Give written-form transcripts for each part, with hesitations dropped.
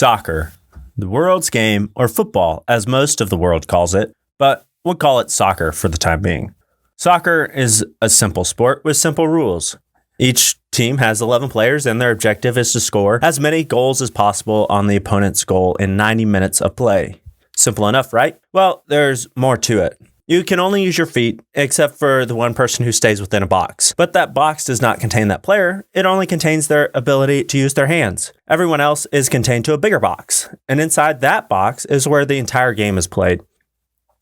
Soccer, the world's game, or football, as most of the world calls it, but we'll call it soccer for the time being. Soccer is a simple sport with simple rules. Each team has 11 players, and their objective is to score as many goals as possible on the opponent's goal in 90 minutes of play. Simple enough, right? Well, there's more to it. You can only use your feet, except for the one person who stays within a box. But that box does not contain that player. It only contains their ability to use their hands. Everyone else is contained to a bigger box. And inside that box is where the entire game is played.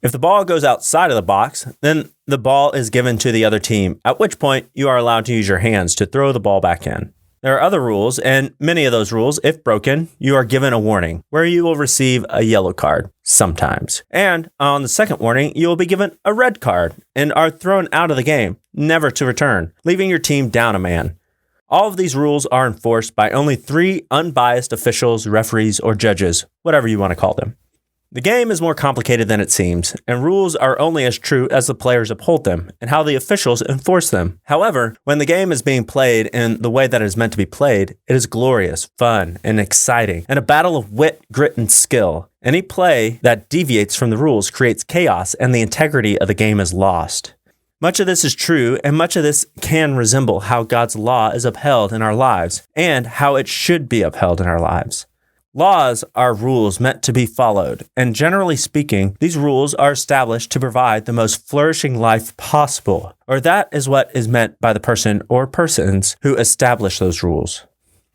If the ball goes outside of the box, then the ball is given to the other team, at which point you are allowed to use your hands to throw the ball back in. There are other rules, and many of those rules, if broken, you are given a warning, where you will receive a yellow card, sometimes. And on the second warning, you will be given a red card, and are thrown out of the game, never to return, leaving your team down a man. All of these rules are enforced by only 3 unbiased officials, referees, or judges, whatever you want to call them. The game is more complicated than it seems, and rules are only as true as the players uphold them and how the officials enforce them. However, when the game is being played in the way that it is meant to be played, it is glorious, fun, and exciting, and a battle of wit, grit, and skill. Any play that deviates from the rules creates chaos, and the integrity of the game is lost. Much of this is true, and much of this can resemble how God's law is upheld in our lives, and how it should be upheld in our lives. Laws are rules meant to be followed, and generally speaking, these rules are established to provide the most flourishing life possible, or that is what is meant by the person or persons who establish those rules.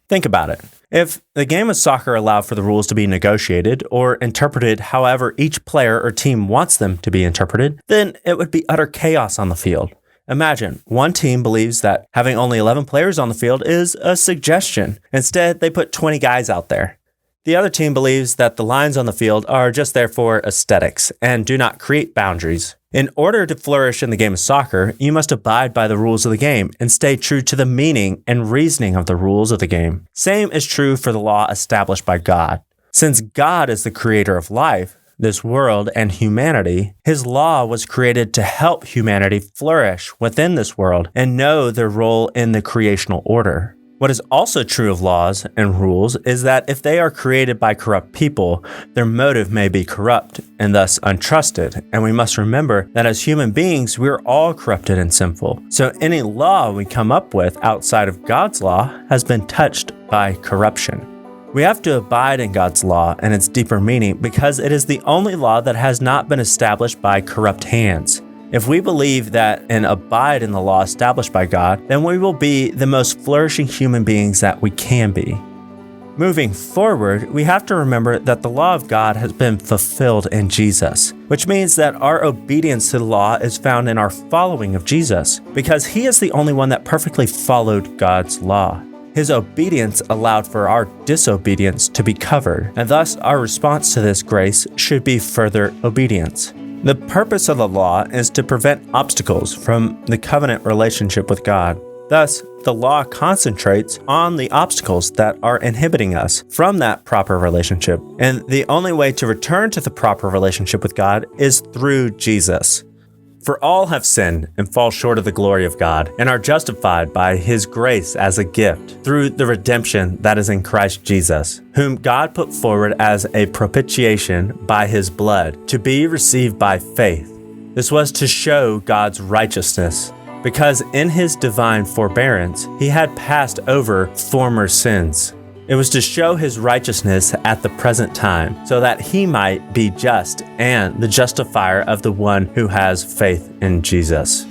Think about it. If the game of soccer allowed for the rules to be negotiated or interpreted however each player or team wants them to be interpreted, then it would be utter chaos on the field. Imagine, one team believes that having only 11 players on the field is a suggestion. Instead, they put 20 guys out there. The other team believes that the lines on the field are just there for aesthetics and do not create boundaries. In order to flourish in the game of soccer, you must abide by the rules of the game and stay true to the meaning and reasoning of the rules of the game. Same is true for the law established by God. Since God is the creator of life, this world, and humanity, his law was created to help humanity flourish within this world and know their role in the creational order. What is also true of laws and rules is that if they are created by corrupt people, their motive may be corrupt and thus untrusted. And we must remember that as human beings, we are all corrupted and sinful. So any law we come up with outside of God's law has been touched by corruption. We have to abide in God's law and its deeper meaning because it is the only law that has not been established by corrupt hands. If we believe that and abide in the law established by God, then we will be the most flourishing human beings that we can be. Moving forward, we have to remember that the law of God has been fulfilled in Jesus, which means that our obedience to the law is found in our following of Jesus, because he is the only one that perfectly followed God's law. His obedience allowed for our disobedience to be covered, and thus our response to this grace should be further obedience. The purpose of the law is to prevent obstacles from the covenant relationship with God. Thus, the law concentrates on the obstacles that are inhibiting us from that proper relationship. And the only way to return to the proper relationship with God is through Jesus. For all have sinned and fall short of the glory of God and are justified by his grace as a gift through the redemption that is in Christ Jesus, whom God put forward as a propitiation by his blood to be received by faith. This was to show God's righteousness, because in his divine forbearance, he had passed over former sins. It was to show his righteousness at the present time, so that he might be just and the justifier of the one who has faith in Jesus.